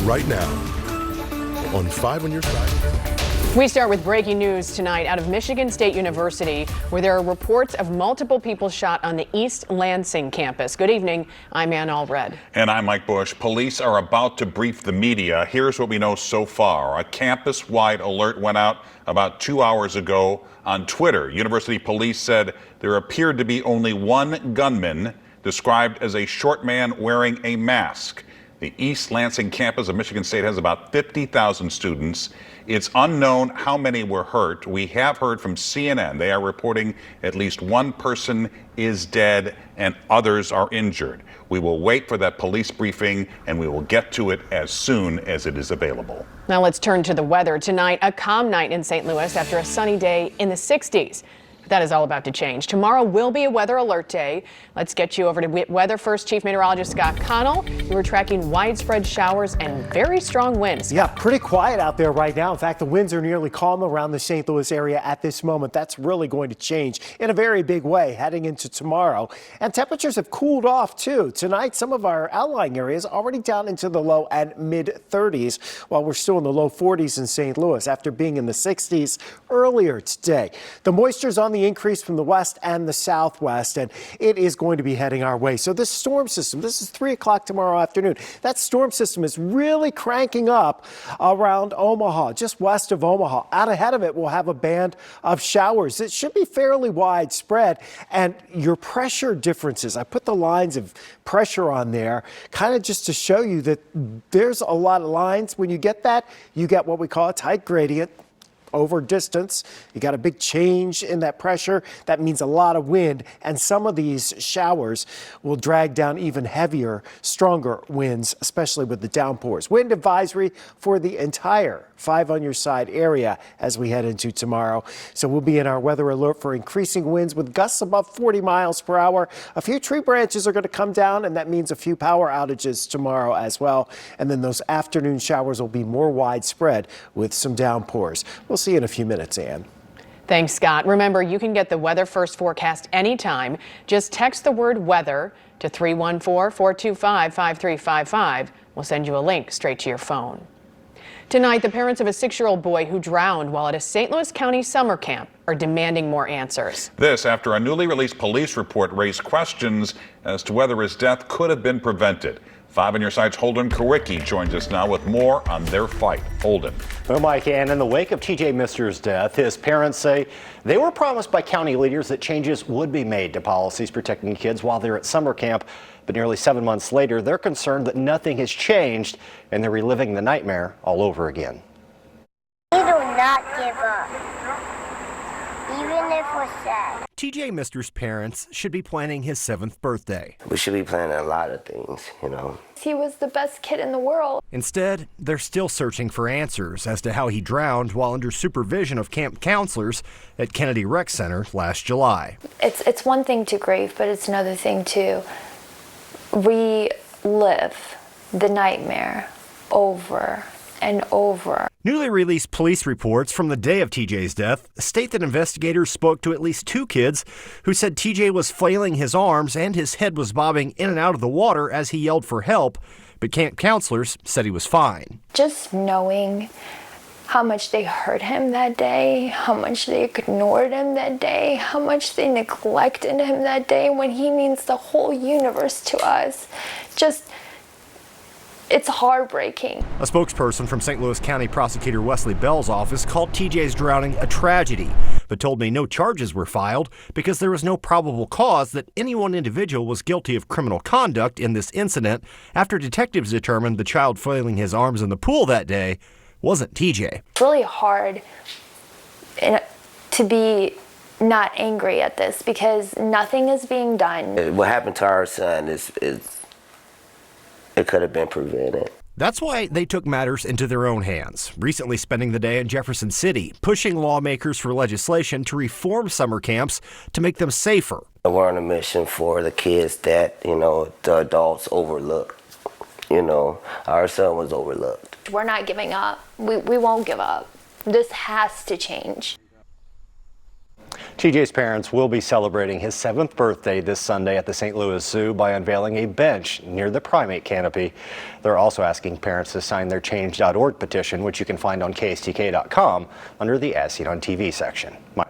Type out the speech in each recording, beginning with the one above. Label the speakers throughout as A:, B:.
A: right now on 5 on Your Side.
B: We start with breaking news tonight out of Michigan State University, where there are reports of multiple people shot on the East Lansing campus. Good evening. I'm Ann Allred.
C: And I'm Mike Bush. Police are about to brief the media. Here's what we know so far. A campus-wide alert went out about 2 hours ago on Twitter. University police said there appeared to be only one gunman, described as a short man wearing a mask. The East Lansing campus of Michigan State has about 50,000 students. It's unknown how many were hurt. We have heard from CNN. They are reporting at least one person is dead and others are injured. We will wait for that police briefing and we will get to it as soon as it is available.
B: Now let's turn to the weather. Tonight, a calm night in St. Louis after a sunny day in the 60s. That is all about to change. Tomorrow will be a weather alert day. Let's get you over to Weather First Chief Meteorologist Scott Connell. You were tracking widespread showers and very strong winds.
D: Yeah, pretty quiet out there right now. In fact, the winds are nearly calm around the St. Louis area at this moment. That's really going to change in a very big way heading into tomorrow. And temperatures have cooled off too. Tonight, some of our outlying areas already down into the low and mid 30s, while we're still in the low 40s in St. Louis after being in the 60s earlier today. The moisture's on the increase from the west and the southwest, and it is going to be heading our way. So this storm system, this is 3 o'clock tomorrow afternoon. That storm system is really cranking up around Omaha, just west of Omaha. Out ahead of it, we'll have a band of showers. It should be fairly widespread, and your pressure differences, I put the lines of pressure on there kind of just to show you that there's a lot of lines. When you get that, you get what we call a tight gradient. Over distance, you got a big change in that pressure. That means a lot of wind, and some of these showers will drag down even heavier, stronger winds, especially with the downpours. Wind advisory for the entire 5 on Your Side area as we head into tomorrow. So we'll be in our weather alert for increasing winds with gusts above 40 miles per hour. A few tree branches are going to come down, and that means a few power outages tomorrow as well. And then those afternoon showers will be more widespread with some downpours. We'll see you in a few minutes, Ann.
B: Thanks, Scott. Remember, you can get the Weather First forecast anytime. Just text the word weather to 314-425-5355. We'll send you a link straight to your phone. Tonight, the parents of a 6-year-old boy who drowned while at a St. Louis County summer camp are demanding more answers.
C: This after a newly released police report raised questions as to whether his death could have been prevented. 5 on Your Side's Holden Kawicki joins us now with more on their fight. Holden.
E: Well, Mike, and in the wake of TJ Mister's death, his parents say they were promised by county leaders that changes would be made to policies protecting kids while they're at summer camp. But nearly 7 months later, they're concerned that nothing has changed and they're reliving the nightmare all over again.
F: We do not give up, even if we're sad.
G: TJ Mister's parents should be planning his 7th birthday.
H: We should be planning a lot of things, you know.
I: He was the best kid in the world.
G: Instead, they're still searching for answers as to how he drowned while under supervision of camp counselors at Kennedy Rec Center last July.
I: It's one thing to grieve, but it's another thing to relive the nightmare over and over.
G: Newly released police reports from the day of TJ's death state that investigators spoke to at least 2 kids who said TJ was flailing his arms and his head was bobbing in and out of the water as he yelled for help, but camp counselors said he was fine.
I: Just knowing how much they hurt him that day, how much they ignored him that day, how much they neglected him that day when he means the whole universe to us. It's heartbreaking.
G: A spokesperson from St. Louis County Prosecutor Wesley Bell's office called TJ's drowning a tragedy, but told me no charges were filed because there was no probable cause that any one individual was guilty of criminal conduct in this incident after detectives determined the child flailing his arms in the pool that day wasn't TJ.
I: It's really hard to be not angry at this because nothing is being done.
H: What happened to our son is it could have been prevented.
G: That's why they took matters into their own hands, recently spending the day in Jefferson City, pushing lawmakers for legislation to reform summer camps to make them safer.
H: We're on a mission for the kids that, the adults overlook. Our son was overlooked.
I: We're not giving up. We won't give up. This has to change.
E: TJ's parents will be celebrating his 7th birthday this Sunday at the St. Louis Zoo by unveiling a bench near the primate canopy. They're also asking parents to sign their change.org petition, which you can find on KSTK.com under the As Seen on TV section. Mike.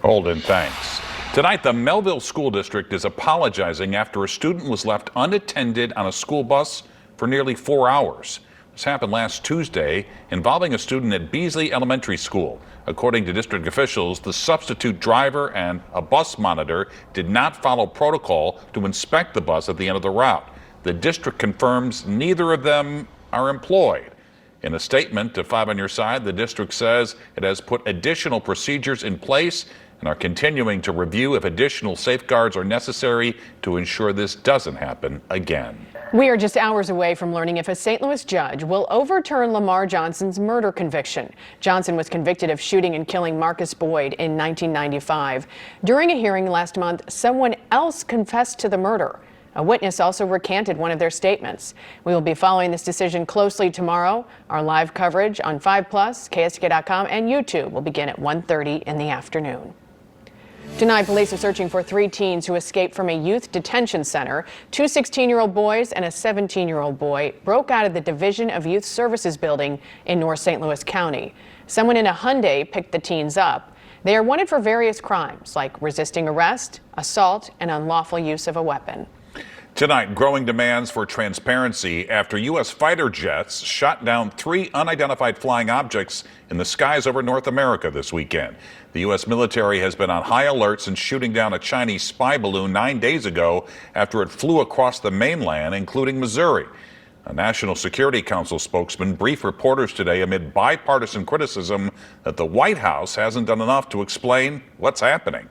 C: Holden, thanks. Tonight, the Melville School District is apologizing after a student was left unattended on a school bus for nearly 4 hours. This happened last Tuesday, involving a student at Beasley Elementary School. According to district officials, the substitute driver and a bus monitor did not follow protocol to inspect the bus at the end of the route. The district confirms neither of them are employed. In a statement to 5 on Your Side, the district says it has put additional procedures in place and are continuing to review if additional safeguards are necessary to ensure this doesn't happen again.
B: We are just hours away from learning if a St. Louis judge will overturn Lamar Johnson's murder conviction. Johnson was convicted of shooting and killing Marcus Boyd in 1995. During a hearing last month, someone else confessed to the murder. A witness also recanted one of their statements. We will be following this decision closely tomorrow. Our live coverage on 5+, KSTK.com, and YouTube will begin at 1:30 in the afternoon. Tonight, police are searching for 3 teens who escaped from a youth detention center. 2 16-year-old boys and a 17-year-old boy broke out of the Division of Youth Services building in North St. Louis County. Someone in a Hyundai picked the teens up. They are wanted for various crimes like resisting arrest, assault, and unlawful use of a weapon.
C: Tonight, growing demands for transparency after U.S. fighter jets shot down 3 unidentified flying objects in the skies over North America this weekend. The U.S. military has been on high alert since shooting down a Chinese spy balloon 9 days ago after it flew across the mainland, including Missouri. A National Security Council spokesman briefed reporters today amid bipartisan criticism that the White House hasn't done enough to explain what's happening.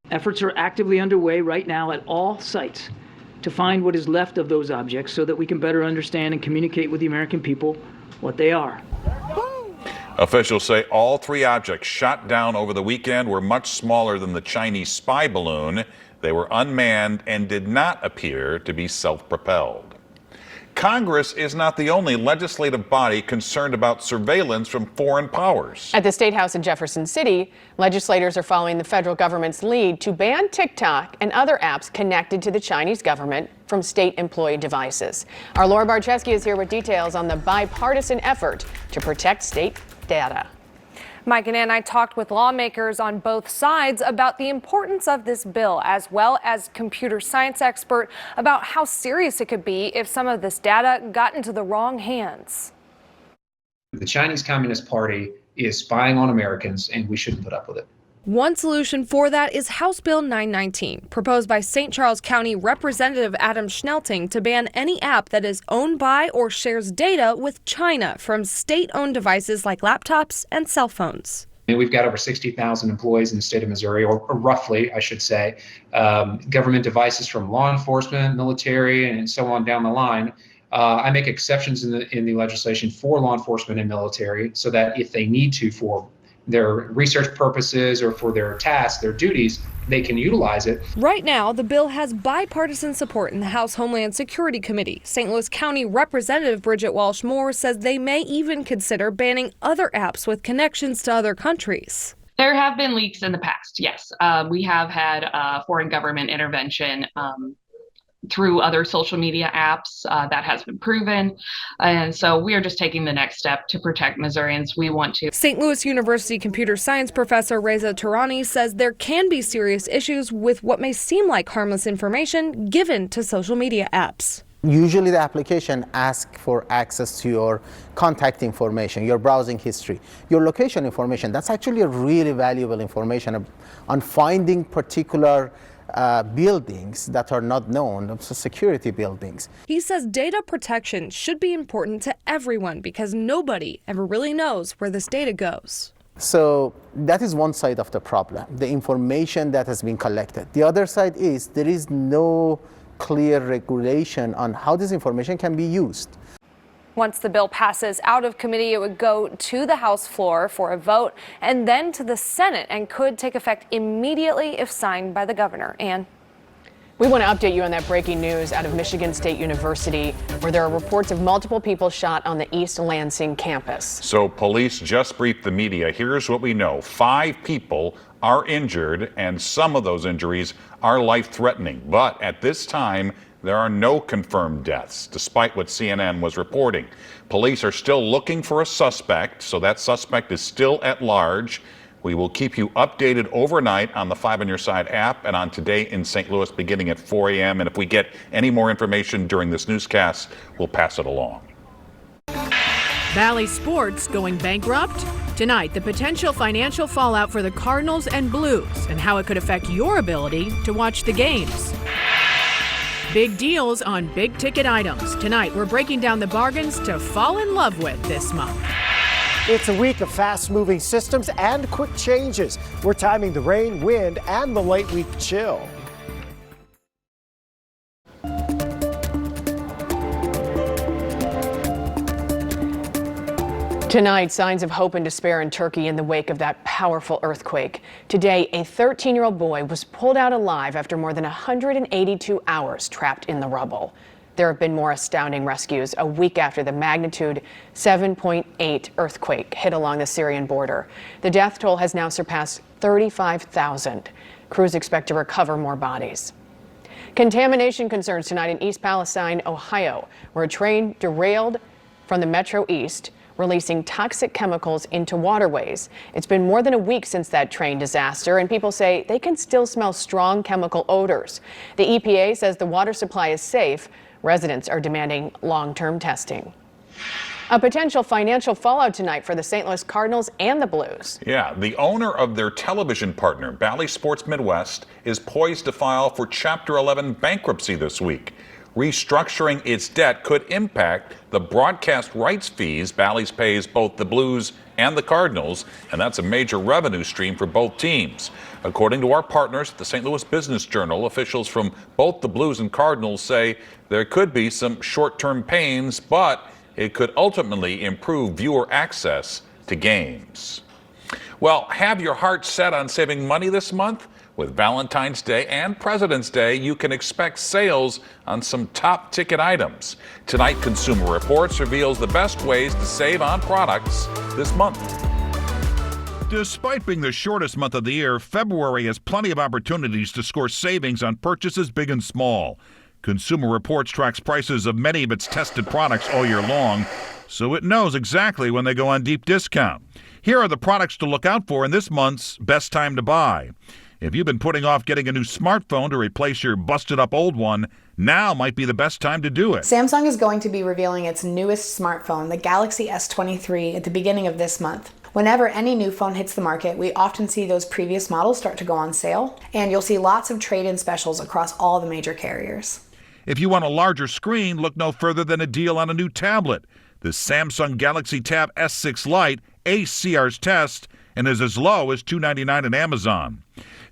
J: Efforts are actively underway right now at all sites to find what is left of those objects so that we can better understand and communicate with the American people what they are.
C: Officials say all 3 objects shot down over the weekend were much smaller than the Chinese spy balloon. They were unmanned and did not appear to be self-propelled. Congress is not the only legislative body concerned about surveillance from foreign powers.
B: At the State House in Jefferson City, legislators are following the federal government's lead to ban TikTok and other apps connected to the Chinese government from state employee devices. Our Laura Barczewski is here with details on the bipartisan effort to protect state data.
K: Mike and Ann, I talked with lawmakers on both sides about the importance of this bill, as well as computer science expert about how serious it could be if some of this data got into the wrong hands.
L: The Chinese Communist Party is spying on Americans, and we shouldn't put up with it.
K: One solution for that is House Bill 919, proposed by St. Charles County Representative Adam Schnelting to ban any app that is owned by or shares data with China from state-owned devices like laptops and cell phones.
L: And we've got over 60,000 employees in the state of Missouri, or roughly, I should say, government devices from law enforcement, military, and so on down the line. I make exceptions in the legislation for law enforcement and military so that if they need to for their research purposes or for their tasks, their duties, they can utilize it.
K: Right now, the bill has bipartisan support in the House Homeland Security Committee. St. Louis County Representative Bridget Walsh Moore says they may even consider banning other apps with connections to other countries.
M: There have been leaks in the past, yes. We have had foreign government intervention through other social media apps. That has been proven. And so we are just taking the next step to protect Missourians. We want to.
K: St. Louis University computer science professor Reza Tarani says there can be serious issues with what may seem like harmless information given to social media apps.
N: Usually the application asks for access to your contact information, your browsing history, your location information. That's actually a really valuable information on finding particular buildings that are not known, so security buildings.
K: He says data protection should be important to everyone because nobody ever really knows where this data goes.
N: So that is one side of the problem, the information that has been collected. The other side is there is no clear regulation on how this information can be used.
K: Once the bill passes out of committee, it would go to the House floor for a vote and then to the Senate and could take effect immediately if signed by the governor. Ann?
B: We want to update you on that breaking news out of Michigan State University, where there are reports of multiple people shot on the East Lansing campus.
C: So police just briefed the media. Here's what we know. 5 people are injured, and some of those injuries are life-threatening. But at this time, there are no confirmed deaths, despite what CNN was reporting. Police are still looking for a suspect, so that suspect is still at large. We will keep you updated overnight on the 5 on Your Side app and on Today in St. Louis beginning at 4 a.m. And if we get any more information during this newscast, we'll pass it along.
O: Valley Sports going bankrupt? Tonight, the potential financial fallout for the Cardinals and Blues and how it could affect your ability to watch the games. Big deals on big ticket items. Tonight, we're breaking down the bargains to fall in love with this month.
D: It's a week of fast-moving systems and quick changes. We're timing the rain, wind, and the late week chill.
B: Tonight, signs of hope and despair in Turkey in the wake of that powerful earthquake. Today, a 13-year-old boy was pulled out alive after more than 182 hours trapped in the rubble. There have been more astounding rescues a week after the magnitude 7.8 earthquake hit along the Syrian border. The death toll has now surpassed 35,000. Crews expect to recover more bodies. Contamination concerns tonight in East Palestine, Ohio, where a train derailed from the Metro East, releasing toxic chemicals into waterways. It's been more than a week since that train disaster, and people say they can still smell strong chemical odors. The EPA says the water supply is safe. Residents are demanding long-term testing. A potential financial fallout tonight for the St. Louis Cardinals and the Blues.
C: Yeah, the owner of their television partner, Bally Sports Midwest, is poised to file for Chapter 11 bankruptcy this week. Restructuring its debt could impact the broadcast rights fees Bally's pays both the Blues and the Cardinals, and that's a major revenue stream for both teams. According to our partners at the St. Louis Business Journal, officials from both the Blues and Cardinals say there could be some short-term pains, but it could ultimately improve viewer access to games. Well, have your heart set on saving money this month? With Valentine's Day and President's Day, you can expect sales on some top ticket items. Tonight, Consumer Reports reveals the best ways to save on products this month.
P: Despite being the shortest month of the year, February has plenty of opportunities to score savings on purchases big and small. Consumer Reports tracks prices of many of its tested products all year long, so it knows exactly when they go on deep discount. Here are the products to look out for in this month's Best Time to Buy. If you've been putting off getting a new smartphone to replace your busted-up old one, now might be the best time to do it.
Q: Samsung is going to be revealing its newest smartphone, the Galaxy S23, at the beginning of this month. Whenever any new phone hits the market, we often see those previous models start to go on sale, and you'll see lots of trade-in specials across all the major carriers.
P: If you want a larger screen, look no further than a deal on a new tablet. The Samsung Galaxy Tab S6 Lite aced CR's test and is as low as $299 on Amazon.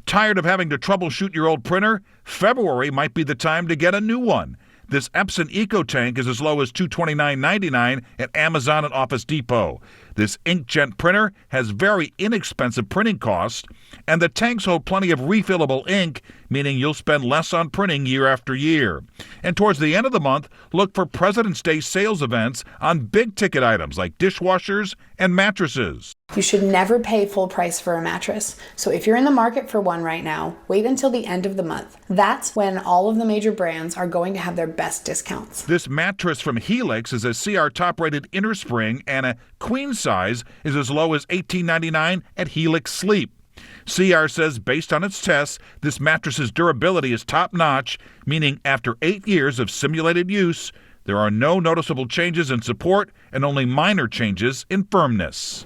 P: Tired of having to troubleshoot your old printer? February might be the time to get a new one. This Epson EcoTank is as low as $229.99 at Amazon and Office Depot. This inkjet printer has very inexpensive printing costs, and the tanks hold plenty of refillable ink, meaning you'll spend less on printing year after year. And towards the end of the month, look for President's Day sales events on big-ticket items like dishwashers and mattresses.
Q: You should never pay full price for a mattress, so if you're in the market for one right now, wait until the end of the month. That's when all of the major brands are going to have their best discounts.
P: This mattress from Helix is a CR top-rated inner spring, and a queen size is as low as $18.99 at Helix Sleep. CR says based on its tests, this mattress's durability is top-notch, meaning after 8 years of simulated use, there are no noticeable changes in support and only minor changes in firmness.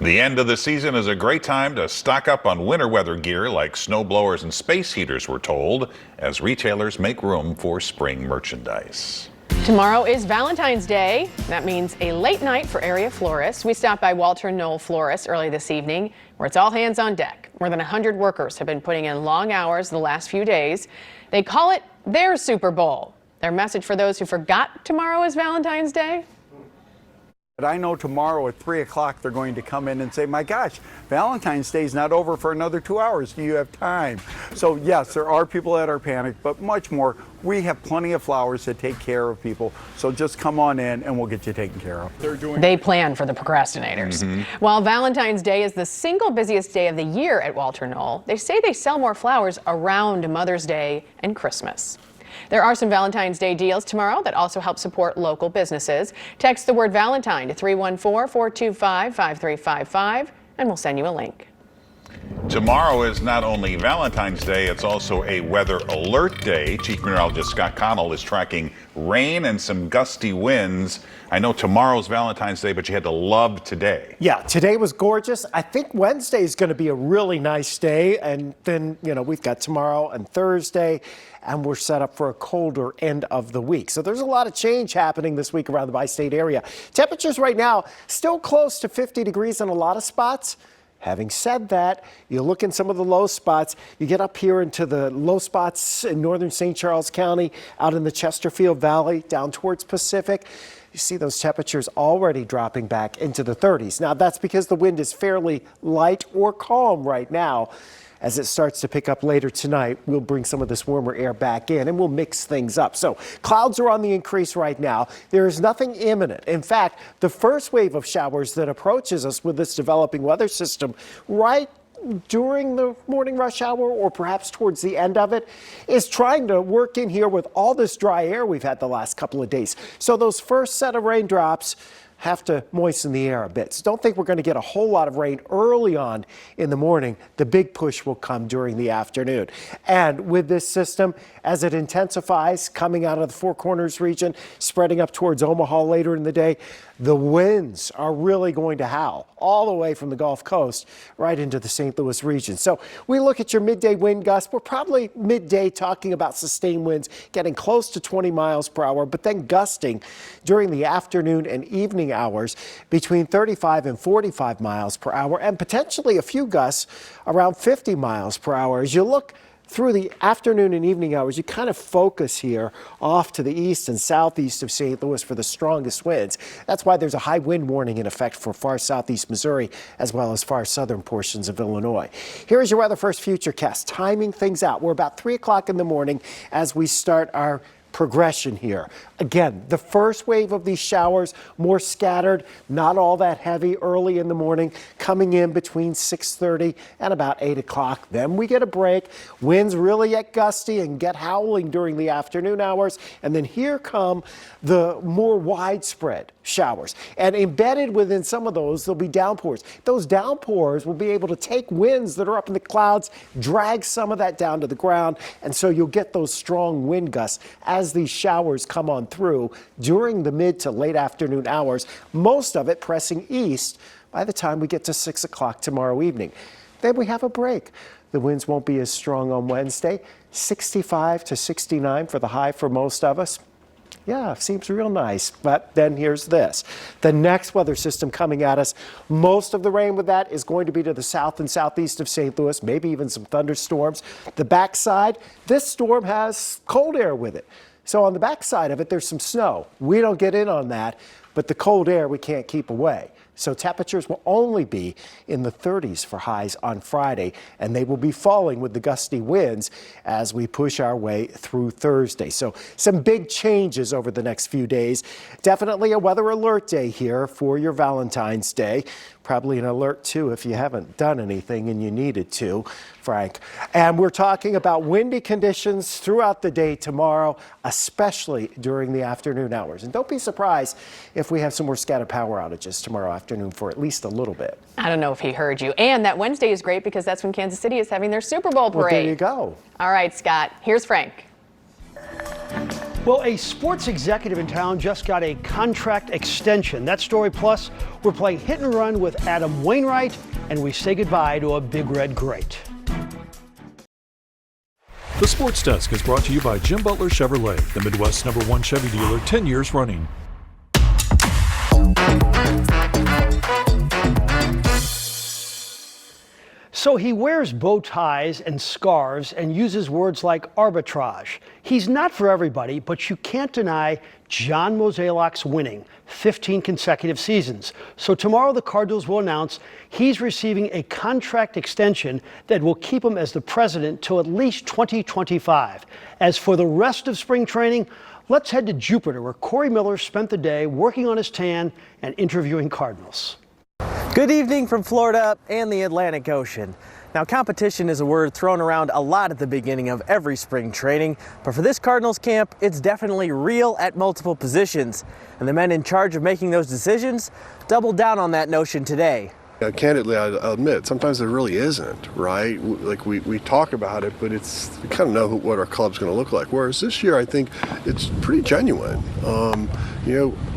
C: The end of the season is a great time to stock up on winter weather gear like snow blowers and space heaters, we're told, as retailers make room for spring merchandise.
B: Tomorrow is Valentine's Day. That means a late night for area florists. We stopped by Walter Knoll Florist early this evening, where it's all hands on deck. More than 100 workers have been putting in long hours the last few days. They call it their Super Bowl. Their message for those who forgot tomorrow is Valentine's Day?
R: But I know tomorrow at 3 o'clock they're going to come in and say, my gosh, Valentine's Day is not over for another 2 hours. Do you have time? So yes, there are people that are panicked, but much more, we have plenty of flowers to take care of people. So just come on in and we'll get you taken care of.
B: They plan for the procrastinators. While Valentine's Day is the single busiest day of the year at Walter Knoll, they say they sell more flowers around Mother's Day and Christmas. There are some Valentine's Day deals tomorrow that also help support local businesses. Text the word Valentine to 314-425-5355 and we'll send you a link.
C: Tomorrow is not only Valentine's Day, it's also a weather alert day. Chief Meteorologist Scott Connell is tracking rain and some gusty winds. I know tomorrow's Valentine's Day, but you had to love today.
D: Yeah, today was gorgeous. I think Wednesday is going to be a really nice day. And then, we've got tomorrow and Thursday, and we're set up for a colder end of the week. So there's a lot of change happening this week around the bi-state area. Temperatures right now still close to 50 degrees in a lot of spots. Having said that, you look in some of the low spots, you get up here into the low spots in northern St. Charles County, out in the Chesterfield Valley, down towards Pacific. You see those temperatures already dropping back into the 30s. Now, that's because the wind is fairly light or calm right now. As it starts to pick up later tonight, we'll bring some of this warmer air back in and we'll mix things up. So clouds are on the increase right now. There is nothing imminent. In fact, the first wave of showers that approaches us with this developing weather system right during the morning rush hour or perhaps towards the end of it is trying to work in here with all this dry air we've had the last couple of days. So those first set of raindrops have to moisten the air a bit. So don't think we're going to get a whole lot of rain early on in the morning. The big push will come during the afternoon. And with this system, as it intensifies coming out of the Four Corners region, spreading up towards Omaha later in the day, the winds are really going to howl all the way from the Gulf Coast right into the St. Louis region. So we look at your midday wind gusts. We're probably midday talking about sustained winds getting close to 20 miles per hour, but then gusting during the afternoon and evening hours between 35 and 45 miles per hour, and potentially a few gusts around 50 miles per hour. As you look through the afternoon and evening hours, you kind of focus here off to the east and southeast of St. Louis for the strongest winds. That's why there's a high wind warning in effect for far southeast Missouri as well as far southern portions of Illinois. Here is your Weather First Futurecast, timing things out. We're about 3 o'clock in the morning as we start our progression here. Again, the first wave of these showers, more scattered, not all that heavy early in the morning, coming in between 6:30 and about 8 o'clock. Then we get a break. Winds really get gusty and get howling during the afternoon hours. And then here come the more widespread showers. And embedded within some of those, there'll be downpours. Those downpours will be able to take winds that are up in the clouds, drag some of that down to the ground, and so you'll get those strong wind gusts as these showers come on through during the mid to late afternoon hours, most of it pressing east by the time we get to 6 o'clock tomorrow evening. Then we have a break. The winds won't be as strong on Wednesday. 65 to 69 for the high for most of us. Yeah, seems real nice. But then here's this. The next weather system coming at us, most of the rain with that is going to be to the south and southeast of St. Louis, maybe even some thunderstorms. The backside, this storm has cold air with it. So on the backside of it, there's some snow. We don't get in on that, but the cold air we can't keep away. So temperatures will only be in the 30s for highs on Friday, and they will be falling with the gusty winds as we push our way through Thursday. So some big changes over the next few days. Definitely a weather alert day here for your Valentine's Day. Probably an alert too if you haven't done anything and you needed to, Frank. And we're talking about windy conditions throughout the day tomorrow, especially during the afternoon hours. And don't be surprised if we have some more scattered power outages tomorrow afternoon for at least a little bit.
B: I don't know if he heard you. And that Wednesday is great because that's when Kansas City is having their Super Bowl parade.
D: Well, there you go.
B: All right, Scott, here's Frank.
S: Well, a sports executive in town just got a contract extension. That story, plus we're playing Hit and Run with Adam Wainwright, and we say goodbye to a Big Red great.
T: The Sports Desk is brought to you by Jim Butler Chevrolet, the Midwest's #1 Chevy dealer, 10 years running.
S: So he wears bow ties and scarves and uses words like arbitrage. He's not for everybody, but you can't deny John Mozeliak's winning 15 consecutive seasons. So tomorrow the Cardinals will announce he's receiving a contract extension that will keep him as the president till at least 2025. As for the rest of spring training, let's head to Jupiter, where Corey Miller spent the day working on his tan and interviewing Cardinals.
U: Good evening from Florida and the Atlantic Ocean. Now, competition is a word thrown around a lot at the beginning of every spring training, but for this Cardinals camp, it's definitely real at multiple positions. And the men in charge of making those decisions doubled down on that notion today.
A: Candidly, I'll admit, sometimes there really isn't, right? Like we talk about it, but we kind of know what our club's going to look like. Whereas this year, I think it's pretty genuine.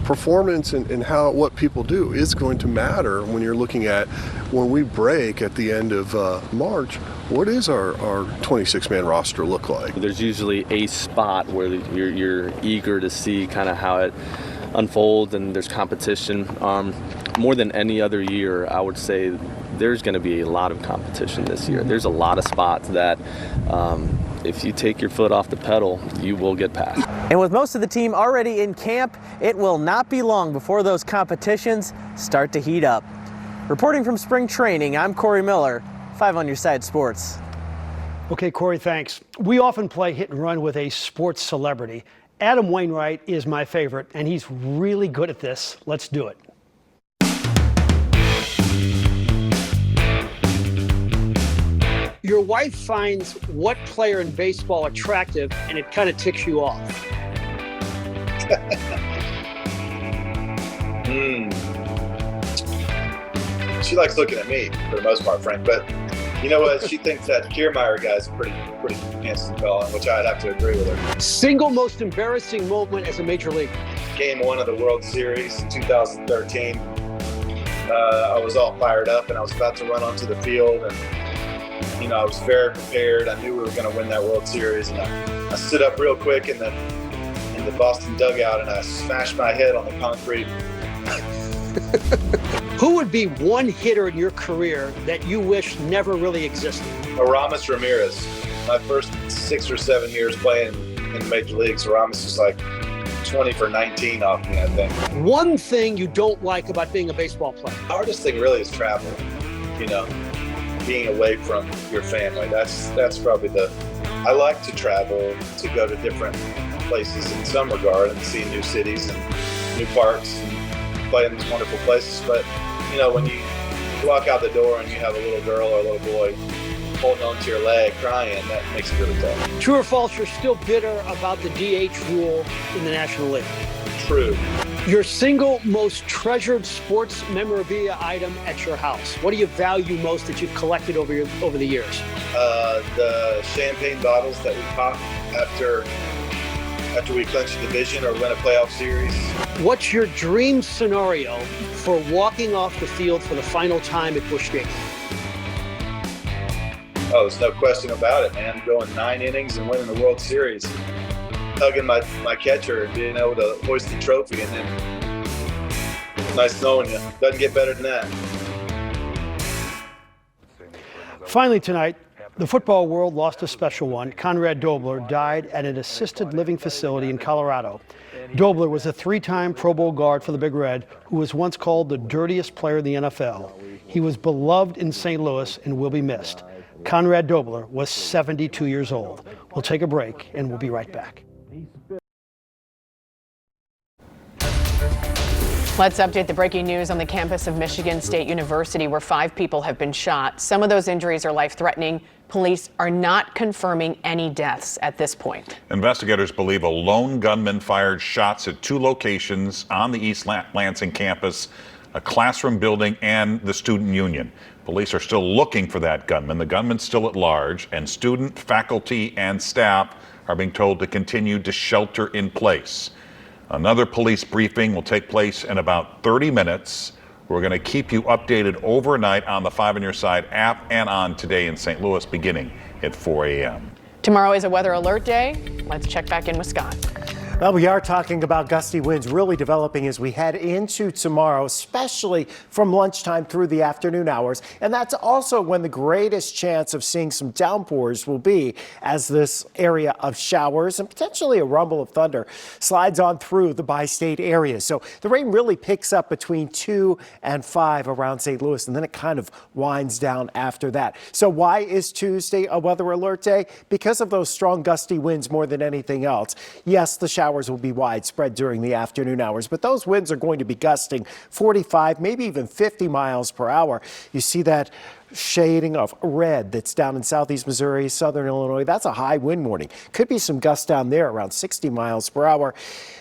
A: Performance and what people do is going to matter when you're looking at when we break at the end of March. What is our 26-man roster look like?
V: There's usually a spot where you're eager to see kind of how it unfolds, and there's competition. More than any other year, I would say there's going to be a lot of competition this year. There's a lot of spots that if you take your foot off the pedal, you will get past.
U: And with most of the team already in camp, it will not be long before those competitions start to heat up. Reporting from spring training, I'm Corey Miller, 5 on Your Side Sports.
S: Okay, Corey, thanks. We often play hit and run with a sports celebrity. Adam Wainwright is my favorite, and he's really good at this. Let's do it. Your wife finds what player in baseball attractive, and it kind of ticks you off.
W: She likes looking at me for the most part, Frank. But you know what? She thinks that Kiermaier guy's pretty handsome fellow, which I'd have to agree with her.
S: Single most embarrassing moment as a major leaguer.
W: Game 1 of the World Series in 2013. I was all fired up, and I was about to run onto the field, and I was very prepared. I knew we were going to win that World Series, and I stood up real quick in the Boston dugout, and I smashed my head on the concrete.
S: Who would be one hitter in your career that you wish never really existed?
W: Aramis Ramirez. My first 6 or 7 years playing in the major leagues, Aramis was like 20 for 19 off me, I think.
S: One thing you don't like about being a baseball player?
W: The hardest thing really is travel, being away from your family. That's probably I like to travel, to go to different places in some regard and see new cities and new parks and play in these wonderful places. But, when you walk out the door and you have a little girl or a little boy holding onto your leg crying, that makes it really tough.
S: True or false, you're still bitter about the DH rule in the National League?
W: True.
S: Your single most treasured sports memorabilia item at your house. What do you value most that you've collected over the years?
W: The champagne bottles that we pop after we clinch a division or win a playoff series.
S: What's your dream scenario for walking off the field for the final time at Busch Stadium?
W: Oh, there's no question about it, man. Going 9 innings and winning the World Series. Hugging my catcher and being able to hoist the trophy, and then nice knowing you. Doesn't get better than that.
S: Finally tonight, the football world lost a special one. Conrad Dobler died at an assisted living facility in Colorado. Dobler was a 3-time Pro Bowl guard for the Big Red, who was once called the dirtiest player in the NFL. He was beloved in St. Louis and will be missed. Conrad Dobler was 72 years old. We'll take a break and we'll be right back.
B: Let's update the breaking news on the campus of Michigan State University, where 5 people have been shot. Some of those injuries are life-threatening. Police are not confirming any deaths at this point.
C: Investigators believe a lone gunman fired shots at 2 locations on the East Lansing campus, a classroom building, and the student union. Police are still looking for that gunman. The gunman's still at large, and student, faculty, and staff are being told to continue to shelter in place. Another police briefing will take place in about 30 minutes. We're going to keep you updated overnight on the 5 on Your Side app and on Today in St. Louis beginning at 4 a.m.
B: Tomorrow is a weather alert day. Let's check back in with Scott.
D: Well, we are talking about gusty winds really developing as we head into tomorrow, especially from lunchtime through the afternoon hours. And that's also when the greatest chance of seeing some downpours will be, as this area of showers and potentially a rumble of thunder slides on through the bi-state area. So the rain really picks up between 2 and 5 around St. Louis, and then it kind of winds down after that. So why is Tuesday a weather alert day? Because of those strong gusty winds more than anything else. Yes, the showers will be widespread during the afternoon hours, but those winds are going to be gusting 45, maybe even 50 miles per hour. You see that shading of red that's down in southeast Missouri, southern Illinois. That's a high wind warning. Could be some gusts down there around 60 miles per hour.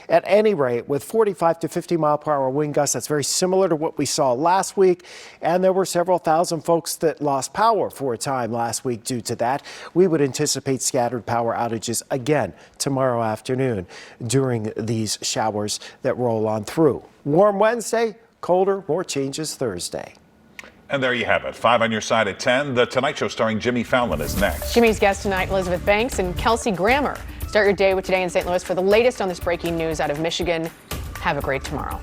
D: At any rate, with 45 to 50 mile per hour wind gusts, that's very similar to what we saw last week. And there were several thousand folks that lost power for a time last week due to that. We would anticipate scattered power outages again tomorrow afternoon during these showers that roll on through. Warm Wednesday, colder, more changes Thursday.
C: And there you have it. 5 on your side at 10. The Tonight Show starring Jimmy Fallon is next.
B: Jimmy's guests tonight, Elizabeth Banks and Kelsey Grammer. Start your day with Today in St. Louis for the latest on this breaking news out of Michigan. Have a great tomorrow.